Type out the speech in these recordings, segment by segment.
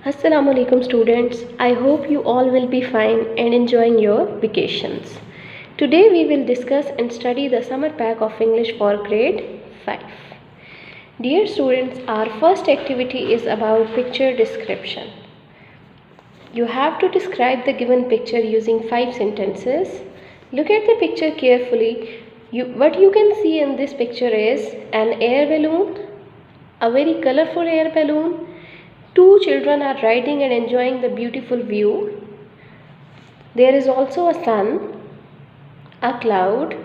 Assalamu alaikum students. I hope you all will be fine and enjoying your vacations. Today we will discuss and study the summer pack of English for grade 5. Dear students, our first activity is about picture description. You have to describe the given picture using 5 sentences. Look at the picture carefully. What you can see in this picture is an air balloon, a very colorful air balloon. Two children are riding and enjoying the beautiful view. There is also a sun, a cloud,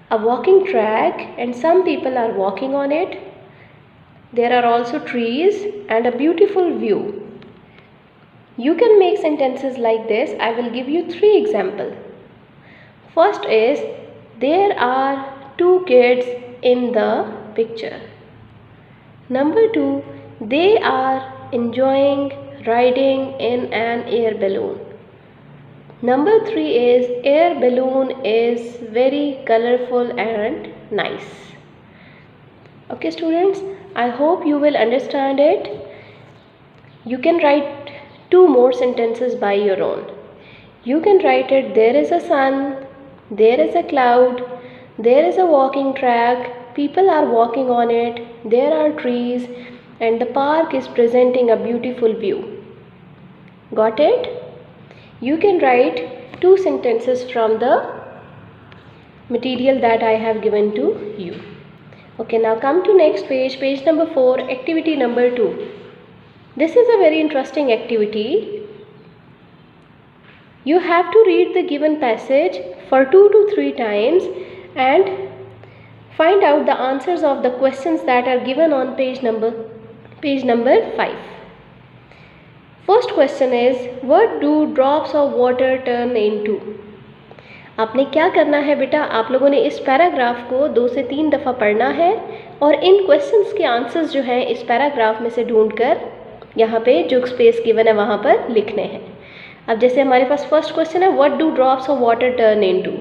a walking track, and some people are walking on it. There are also trees and a beautiful view. You can make sentences like this. I will give you 3 examples. First is, there are 2 kids in the picture. Number 2, they are enjoying riding in an air balloon. Number 3 is, air balloon is very colorful and nice. Okay students, I hope you will understand it. You can write 2 more sentences by your own. You can write it, there is a sun, there is a cloud, there is a walking track, people are walking on it, there are trees, and the park is presenting a beautiful view. Got it? You can write 2 sentences from the material that I have given to you. Okay, now come to next page, page number 4, activity number 2. This is a very interesting activity. You have to read the given passage for 2 to 3 times and find out the answers of the questions that are given on page number 5. First question is, what do drops of water turn into? आपने क्या करना है बेटा, आप लोगों ने इस paragraph को 2 से 3 दफ़ा पढ़ना है और इन क्वेश्चंस के आंसर्स जो हैं इस पैराग्राफ में से ढूंढकर यहाँ पे जो स्पेस गिवन है वहाँ पर लिखने हैं. अब जैसे हमारे पास फर्स्ट क्वेश्चन है, what do drops of water turn into.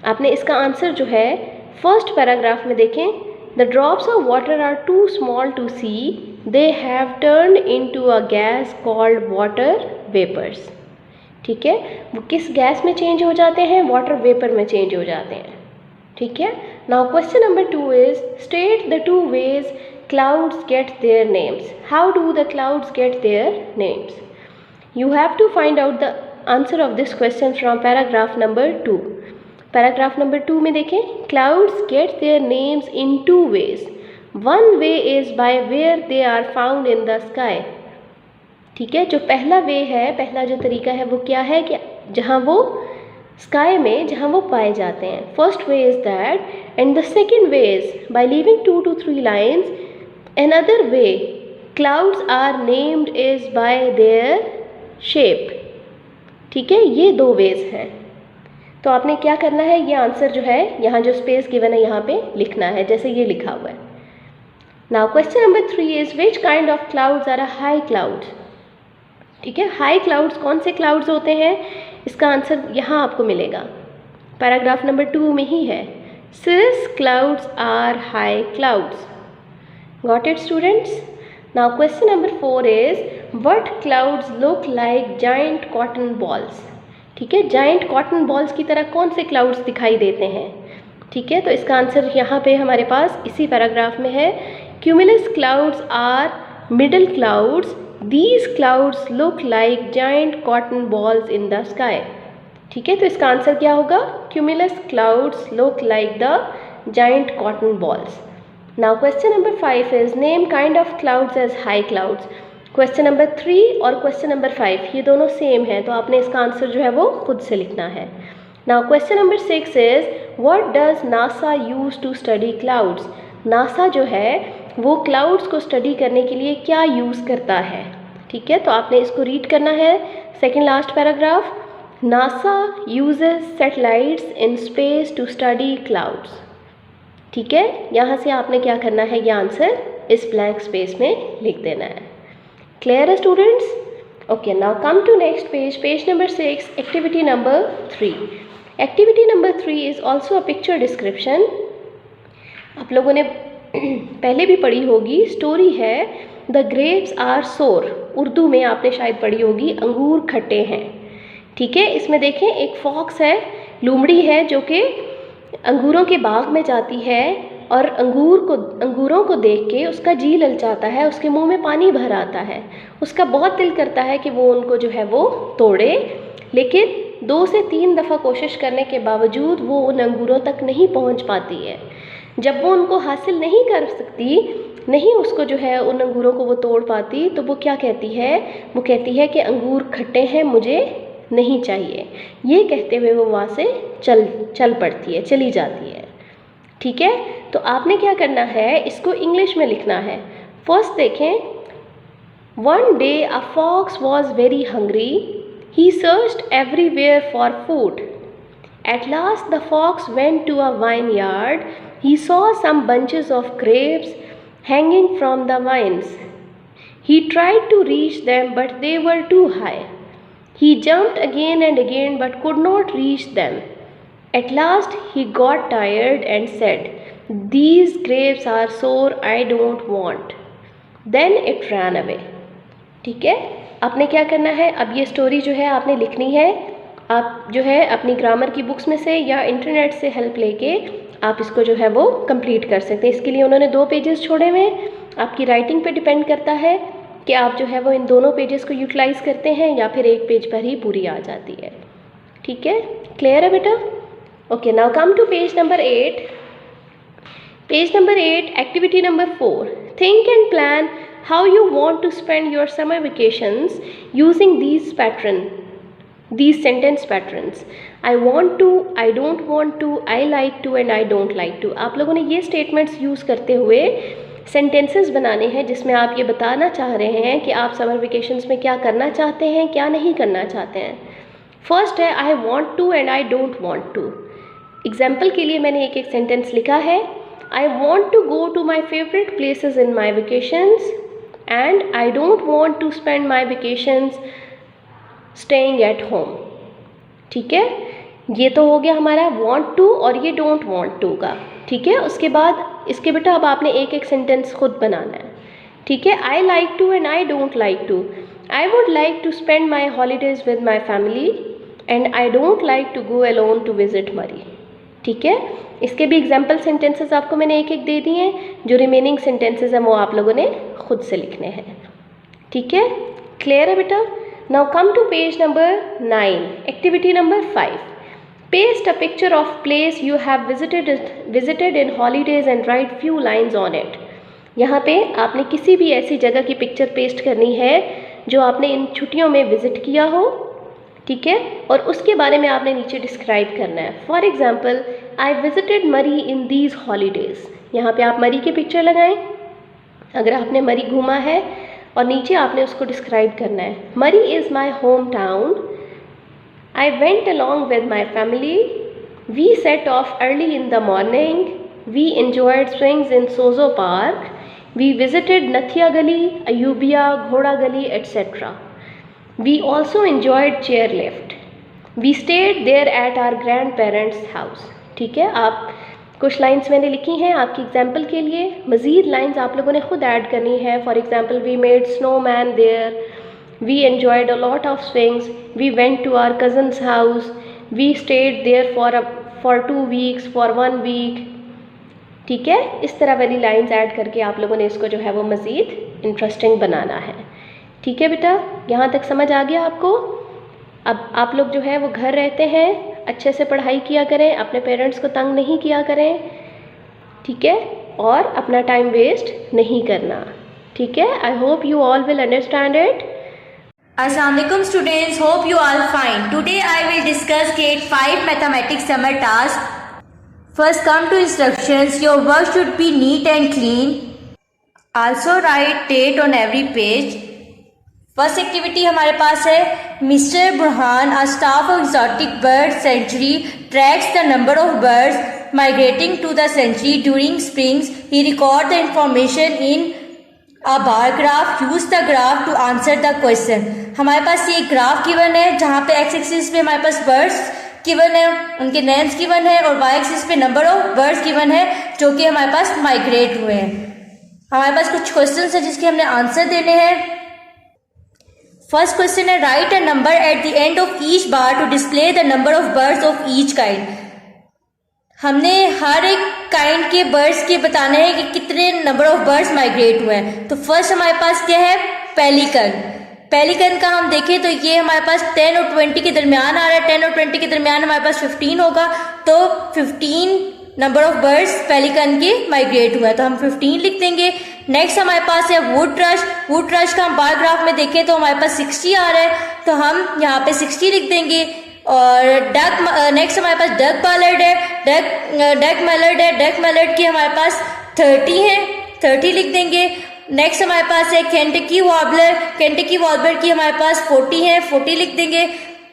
आपने इसका आंसर जो है फर्स्ट पैराग्राफ में देखें, the drops of water are too small to see. They have turned into a gas called water vapors. ठीक है, वो किस गैस में चेंज हो जाते हैं? वाटर वेपर में चेंज हो जाते हैं. ठीक है. Now question number 2 is, state the 2 ways clouds get their names. How do the clouds get their names? You have to find out the answer of this question from paragraph number 2. Paragraph number 2 में देखें, clouds get their names in 2 ways. One way is by where they are found in the sky. ठीक है, जो पहला वे है, पहला जो तरीका है वो क्या है कि जहाँ वो स्काई में जहाँ वो पाए जाते हैं. First way is that, and the second way is by leaving 2 to 3 lines. Another way clouds are named is by their shape. ठीक है, ये 2 वेज हैं. तो आपने क्या करना है, ये आंसर जो है यहाँ जो स्पेस गिवन है यहाँ पे लिखना है जैसे ये लिखा हुआ है. Now question number 3 is, which kind of clouds are high clouds. ठीक है, हाई क्लाउड्स कौन से क्लाउड्स होते हैं, इसका आंसर यहाँ आपको मिलेगा, पैराग्राफ नंबर 2 में ही है. Cirrus clouds are high clouds. Got it students. Now question number 4 is, what clouds look like giant cotton balls. ठीक है, जाइंट कॉटन बॉल्स की तरह कौन से क्लाउड्स दिखाई देते हैं. ठीक है, तो इसका आंसर यहाँ पे हमारे पास इसी पैराग्राफ में है. Cumulus clouds are middle clouds. These clouds look like giant cotton balls in the sky. ठीक है, तो इसका आंसर क्या होगा, cumulus clouds look like the giant cotton balls. Now question number 5 is, name kind of clouds as high clouds. Question number 3 और question number 5 ये दोनों same है, तो आपने इसका आंसर जो है वो खुद से लिखना है. Now question number 6 is, what does NASA use to study clouds. NASA जो है वो क्लाउड्स को स्टडी करने के लिए क्या यूज़ करता है. ठीक है, तो आपने इसको रीड करना है, second last paragraph. NASA uses satellites in space to study clouds. ठीक है, यहाँ से आपने क्या करना है, ये आंसर इस ब्लैंक स्पेस में लिख देना है. Clear students? Okay, now come to next page, page number 6, activity number 3. Activity number 3 is also a picture description. आप लोगों ने पहले भी पढ़ी होगी, स्टोरी है द ग्रेप्स आर सोर. उर्दू में आपने शायद पढ़ी होगी अंगूर खट्टे हैं। ठीक है, इसमें देखें एक फॉक्स है, लोमड़ी है, जो कि अंगूरों के बाग में जाती है और अंगूरों को देख के उसका जी ललचाता है, उसके मुंह में पानी भर आता है, उसका बहुत दिल करता है कि वो उनको जो है वो तोड़े, लेकिन 2 से 3 दफ़ा कोशिश करने के बावजूद वो उन अंगूरों तक नहीं पहुंच पाती है। जब वो उनको हासिल नहीं कर सकती, नहीं उसको जो है उन अंगूरों को वो तोड़ पाती, तो वो क्या कहती है, वो कहती है कि अंगूर खट्टे हैं, मुझे नहीं चाहिए। ये कहते हुए वो वहाँ से चल पड़ती है, चली जाती है। ठीक है, तो आपने क्या करना है, इसको इंग्लिश में लिखना है। फर्स्ट देखें, one day a fox was very hungry, he searched everywhere for food. At last the fox went to a vineyard. He saw some bunches of grapes hanging from the vines. He tried to reach them, but they were too high. He jumped again and again, but could not reach them. At last he got tired and said, "These grapes are sour, I don't want." Then it ran away. ठीक है, आपने क्या करना है, अब ये story जो है आपने लिखनी है। आप जो है अपनी ग्रामर की बुक्स में से या इंटरनेट से हेल्प लेके आप इसको जो है वो कंप्लीट कर सकते हैं। इसके लिए उन्होंने 2 पेजेस छोड़े हुए हैं। आपकी राइटिंग पे डिपेंड करता है कि आप जो है वो इन दोनों पेजेस को यूटिलाइज़ करते हैं या फिर एक पेज पर ही पूरी आ जाती है। ठीक है, क्लियर है बेटा? Okay, now come to page number 8। Page number 8, activity number 4, think and plan how you want to spend your summer vacations using these sentence patterns. I want to, I don't want to, I like to and I don't like to. आप लोगों ने ये statements use करते हुए sentences बनाने हैं जिसमें आप ये बताना चाह रहे हैं कि आप समर वेकेशंस में क्या करना चाहते हैं, क्या नहीं करना चाहते हैं। फर्स्ट है I want to and I don't want to। Example के लिए मैंने एक सेंटेंस लिखा है, I want to go to my favorite places in my vacations and I don't want to spend my vacations staying at home. ठीक है, ये तो हो गया हमारा want to और ये don't want to का। ठीक है, उसके बाद इसके बेटा अब आपने एक सेंटेंस खुद बनाना है। ठीक है, I like to and I don't like to। I would like to spend my holidays with my family and I don't like to go alone to visit Murray। ठीक है, इसके भी एग्जाम्पल सेंटेंसेस आपको मैंने एक दे दिए हैं, जो रिमेनिंग सेंटेंसेस हैं वो आप लोगों ने खुद से लिखने हैं। ठीक है, क्लियर है बेटा? Now come to page number 9, activity number 5. Paste a picture of place you have visited in holidays and write few lines on it. यहाँ पे आपने किसी भी ऐसी जगह की पिक्चर पेस्ट करनी है जो आपने इन छुट्टियों में विजिट किया हो। ठीक है, और उसके बारे में आपने नीचे डिस्क्राइब करना है। फॉर एग्जाम्पल, आई विजिटेड मरी इन दीज हॉलीडेज़। यहाँ पे आप मरी की पिक्चर लगाएं अगर आपने मरी घूमा है, और नीचे आपने उसको डिस्क्राइब करना है। Murree is my home town, I went along with my family, we set off early in the morning, we enjoyed swings in Sozo park, we visited Nathia Gali, Ayubia, घोड़ा Gali etcetera. We also enjoyed chair lift, we stayed there at our grandparents house. ठीक है, आप कुछ lines मैंने लिखी हैं आपकी example के लिए, मज़ीद लाइंस आप लोगों ने खुद ऐड करनी है। For example, we made snowman there, we enjoyed a lot of swings, we went to our cousins house, we stayed there for 2 weeks, for 1 week. ठीक है, इस तरह वाली लाइंस ऐड करके आप लोगों ने इसको जो है वो मज़ीद इंटरेस्टिंग बनाना है। ठीक है बेटा, यहाँ तक समझ आ गया आपको? अब आप लोग जो है वो घर रहते हैं, अच्छे से पढ़ाई किया करें, अपने पेरेंट्स को तंग नहीं किया करें। ठीक है, और अपना टाइम वेस्ट नहीं करना। ठीक है, I hope you all will understand it. Assalamualaikum students, hope you all fine. Today I will discuss grade 5 mathematics summer task. First, come to instructions. Your work should be neat and clean. Also write date on every page. First activity हमारे पास है, mister Burhan, a staff of exotic bird sanctuary, tracks the number of birds migrating to the sanctuary during springs. He record the information in a bar graph, use the graph to answer the question. हमारे पास ये graph given है जहाँ पे x axis पे हमारे पास birds given है, उनके नेम्स गिवन है, और वाई एक्सिस पे नंबर ऑफ बर्ड्स गिवन है जो कि हमारे पास माइग्रेट हुए हैं। हमारे पास कुछ क्वेश्चन है जिसके हमने आंसर देने हैं। फर्स्ट क्वेश्चन है write a number at the end of each bar to display the number of birds of each kind. हमने हर एक काइंड के बर्ड्स के बताना है कि कितने नंबर ऑफ बर्ड्स माइग्रेट हुए हैं। तो फर्स्ट हमारे पास क्या है, पेलिकन। पेलिकन का हम देखें तो ये हमारे पास 10 और 20 के दरमियान आ रहा है। 10 और 20 के दरमियान हमारे पास 15 होगा, तो 15 नंबर ऑफ बर्ड्स पेलिकन के माइग्रेट हुआ है, तो हम 15 लिख देंगे। नेक्स्ट हमारे पास है वुड थ्रश। वुड थ्रश का हम बार ग्राफ में देखें तो हमारे पास 60 आ रहा है, तो हम यहाँ पे 60 लिख देंगे। और डक, नेक्स्ट हमारे पास डक मैलर्ड है। डक मैलर्ड है, डक मैलर्ड की हमारे पास 30 है, 30 लिख देंगे। नेक्स्ट हमारे पास है केंटकी वॉर्बलर। केंटकी वॉर्बलर की हमारे पास 40 है, 40 लिख देंगे।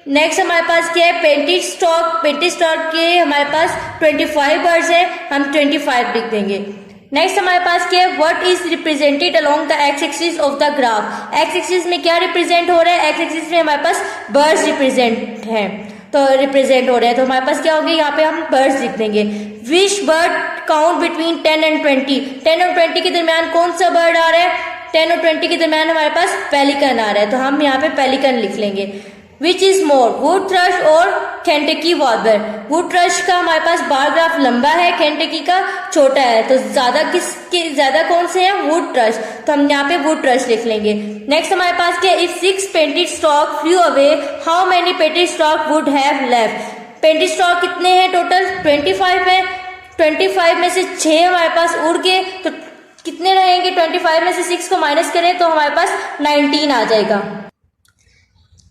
नेक्स्ट हमारे पास क्या है, पेंटेड स्टॉक। पेंटेड स्टॉक के हमारे पास 25 बर्ड्स है, हम 25 लिख देंगे। नेक्स्ट हमारे पास क्या है, what is represented along the X axis of the graph. X axis में क्या रिप्रेजेंट हो रहा है, एक्स एक्सिस में हमारे पास बर्ड्स रिप्रेजेंट हैं, तो रिप्रेजेंट हो रहे हैं, तो हमारे पास क्या होंगे, यहाँ पे हम बर्ड्स लिख देंगे। विच बर्ड काउंट बिटवीन 10 एंड 20। 10 और 20 के दरमियान कौन सा बर्ड आ रहा है, 10 और 20 के दरमियान हमारे पास पेलिकन आ रहा है, तो हम यहाँ पे पेलिकन लिख लेंगे। Which is more, would thrust और केंटकी वॉर्बलर। वुड थ्रश का हमारे पास बार ग्राफ लंबा है, केंटकी का छोटा है, तो ज्यादा कौन से हैं, वुड थ्रश, तो हम यहाँ पे वुड थ्रश लिख लेंगे। नेक्स्ट हमारे पास क्या, if 6 painted stock flu away how many painted stock would have left. Painted stock कितने हैं टोटल, 25 है। 25 में से 6 हमारे पास उड़ गए, तो कितने रहेंगे, 25 में से 6 को माइनस करें तो हमारे पास 19 आ जाएगा।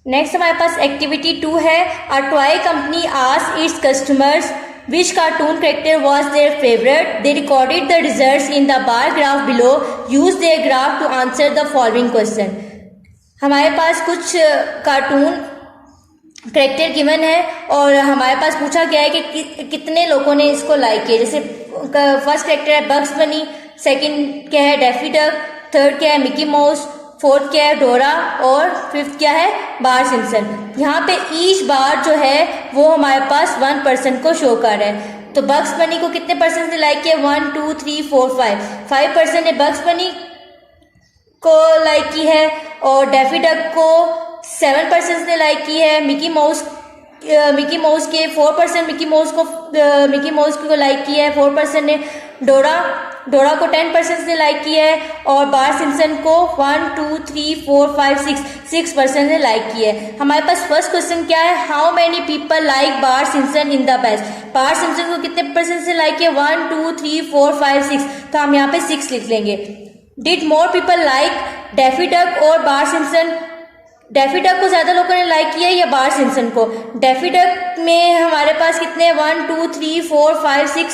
नेक्स्ट हमारे पास एक्टिविटी 2 है, a toy company asked its customers which cartoon character was their favorite. They recorded the results in the bar graph below. Use their graph to answer the following question. हमारे पास कुछ cartoon character given है और हमारे पास पूछा गया है कि कितने लोगों ने इसको लाइक किया। जैसे फर्स्ट करेक्टर है बग्स बनी, सेकंड क्या है डेफी डक, थर्ड क्या है मिकी माउस, फोर्थ क्या है डोरा और फिफ्थ क्या है बार सिम्पसन। यहाँ पे ईच बार जो है वो हमारे पास 1% को शो कर रहा है। तो बग्स बनी को कितने परसेंट ने लाइक किया, 1 2 3 4 5% ने बग्स बनी को लाइक की है और डेफी डक को 7% ने लाइक की है। मिकी माउस के 4% मिकी माउस को लाइक किया है, 4% ने डोरा को 10% ने लाइक किया है और बार सिम्पसन को 1 2 3 4 5 6% ने लाइक किया है। हमारे पास फर्स्ट क्वेश्चन क्या है, how many people like Bart Simpson in the best. Bar Simpson को कितने परसेंट से लाइक किया, 1 2 3 4 5 6, तो हम यहाँ पे 6 लिख लेंगे। Did more people like Daffy duck और बार सिम्पसन। डेफी डक को ज्यादा लोगों ने लाइक किया या बार सिम्पसन को। डेफी डक में हमारे पास कितने 1 2 3 4 5 6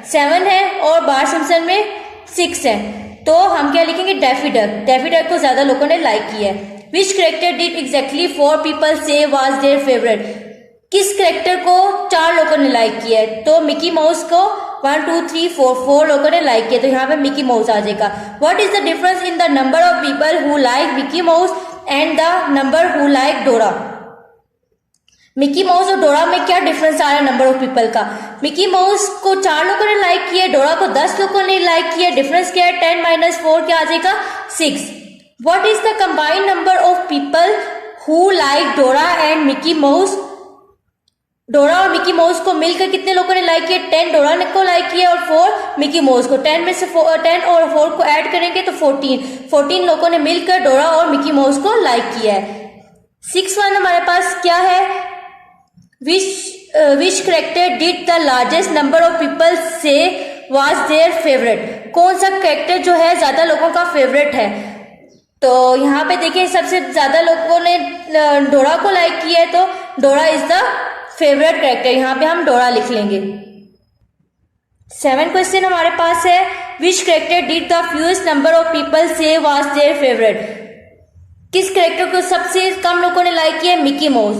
7 है और बार सिम्पसन में 6 है, तो हम क्या लिखेंगे डेफी डक को ज्यादा लोगों ने लाइक किया है। विच करेक्टर डिड एग्जैक्टली 4 पीपल से वाज देयर फेवरेट। किस करेक्टर को 4 लोगों ने लाइक किया है, तो मिकी माउस को 1 2 3 4 लोगों ने लाइक किया, तो यहाँ पे मिकी माउस आ जाएगा। What is the difference in the number of people who like Mickey mouse and the number who like डोरा। मिकी माउस और डोरा में क्या डिफरेंस आ रहा है नंबर ऑफ पीपल का। मिकी माउस को 4 लोगों ने लाइक किया, डोरा को 10 लोगों ने लाइक किया, डिफरेंस क्या है 10 - 4 क्या आ जाएगा 6। What is the combined number of people who like डोरा एंड मिकी माउस। डोरा और मिकी माउस को मिलकर कितने लोगों ने लाइक किया, 10 डोरा ने को लाइक किया और 4 मिकी माउस को। 10 में से 10 और 4 को ऐड करेंगे तो 14 लोगों ने मिलकर डोरा और मिकी माउस को लाइक किया है। 6 वन हमारे पास क्या है, विच character did the largest number of people से वाज देयर फेवरेट। कौन सा करेक्टर जो है ज्यादा लोगों का फेवरेट है, तो यहाँ पे देखिए सबसे ज्यादा लोगों ने डोरा को लाइक किया है, तो डोरा इज द फेवरेट करेक्टर, यहाँ पे हम डोरा लिख लेंगे। 7 क्वेश्चन हमारे पास है, विच character did the fewest number of people से वाज देयर फेवरेट। किस करेक्टर को सबसे कम लोगों ने लाइक किया है, मिकी माउस।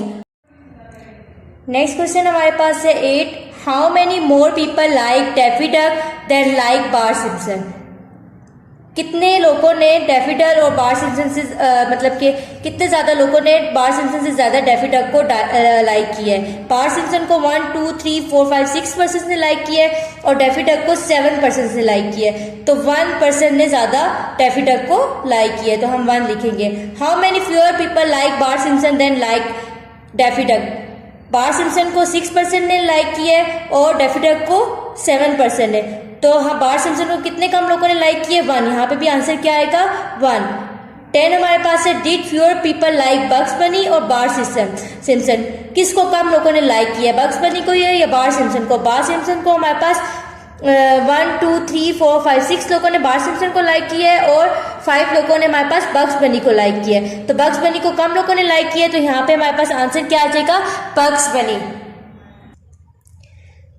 नेक्स्ट क्वेश्चन हमारे पास है 8, how many more people like Daffy Duck than like Bart Simpson. कितने लोगों ने डैफी और बार्ट सिम्पसन से मतलब कि कितने ज़्यादा लोगों ने बार्ट सिम्पसन से ज़्यादा डैफी डक को लाइक किया है। बार्ट सिम्पसन को 1, 2, 3, 4, 5, 6% ने लाइक किया है और डैफी डक को 7% ने लाइक किया है। तो 1% ने ज़्यादा डैफी डक को लाइक किया है, तो हम 1 लिखेंगे। How many fewer people like Bart Simpson than like Daffy Duck. Bart Simpson को 6% ने लाइक किया है और डैफी डक को 7% है। तो हाँ, बार्ट सिम्पसन को कितने कम लोगों ने लाइक किए? 1। यहाँ पे भी आंसर क्या आएगा? 1। 10 हमारे पास है। Did fewer people like bugs बनी और बार्ट सिम्पसन। किसको कम लोगों ने लाइक किया? बग्स बनी को या बार्ट सिम्पसन को? बार्ट सिम्पसन को हमारे पास 1, 2, 3, 4, 5, 6 लोगों ने बार्ट सिम्पसन को लाइक किया है और 5 लोगों ने हमारे पास बग्स बनी को लाइक किया है। तो बग्स बनी को कम लोगों ने लाइक किया है, तो यहाँ पे हमारे पास आंसर क्या आ जाएगा? बग्स बनी।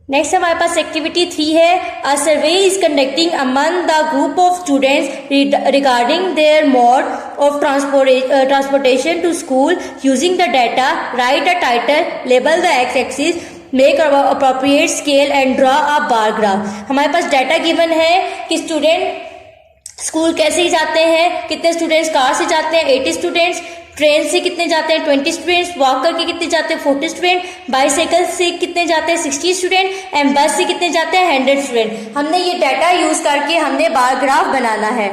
नेक्स्ट हमारे पास एक्टिविटी 3 है। A survey is conducting among the group of students regarding their mode of transportation to school using the data. Write the title, label the X axis, make appropriate scale and draw a bar graph. हमारे पास data given है कि student school कैसे जाते हैं, कितने students car से जाते हैं, 80 स्टूडेंट्स, ट्रेन से कितने जाते हैं, 20 स्टूडेंट्स, वॉक करके कितने जाते हैं, 40 स्टूडेंट, बाईसाइकिल से कितने जाते हैं, 60 स्टूडेंट, एंड बस से कितने जाते हैं, 100 स्टूडेंट। हमने ये डाटा यूज करके हमने बार ग्राफ बनाना है।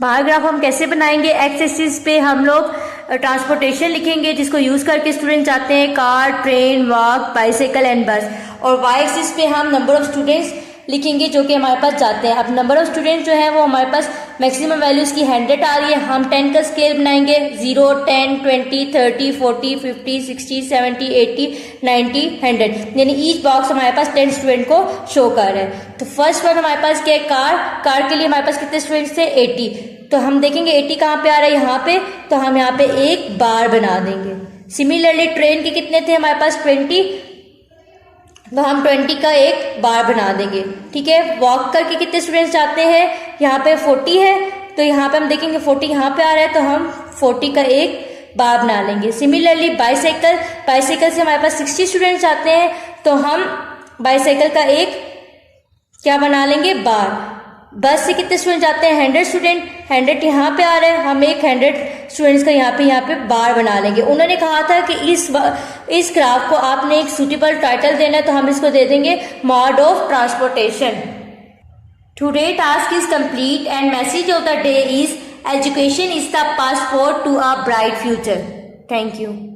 बार ग्राफ हम कैसे बनाएंगे? एक्स एक्सिस पे हम लोग ट्रांसपोर्टेशन लिखेंगे जिसको यूज करके स्टूडेंट जाते हैं, car, train, walk, bicycle and बस। और वाई एक्सिस पे हम नंबर ऑफ स्टूडेंट्स लिखेंगे जो कि हमारे पास जाते हैं। अब नंबर ऑफ स्टूडेंट्स जो है वो हमारे पास मैक्सिमम वैल्यूज की 100 आ रही है। हम 10 का स्केल बनाएंगे, 0, 10, 20, 30, 40, 50, 60, 70, 80, 90, 100, यानी ईच बॉक्स हमारे पास 10 स्टूडेंट को शो कर रहा है। तो फर्स्ट वन हमारे पास क्या है? कार के लिए हमारे पास कितने स्टूडेंट्स थे? 80। तो हम देखेंगे 80 कहाँ पे आ रहा है? यहाँ पे। तो हम यहाँ पे एक बार बना देंगे। सिमिलरली ट्रेन के कितने थे हमारे पास? 20। तो हम 20 का एक बार बना देंगे। ठीक है। वॉक करके कितने स्टूडेंट्स जाते हैं? यहाँ पे 40 है, तो यहाँ पे हम देखेंगे 40 यहाँ पे आ रहा है, तो हम 40 का एक बार बना लेंगे। सिमिलरली बाईसाइकिल से हमारे पास 60 स्टूडेंट्स जाते हैं, तो हम बाईसाइकिल का एक क्या बना लेंगे? बार। बस से कितने स्टूडेंट जाते हैं? 100 स्टूडेंट, 100 यहाँ पे आ रहा है, हम एक 100 स्टूडेंट्स का यहाँ पे बार बना लेंगे। उन्होंने कहा था कि इस ग्राफ को आपने एक सूटेबल टाइटल देना है, तो हम इसको दे देंगे mode of transportation. Today task is complete and message of the day is education is the passport to a bright future. Thank you.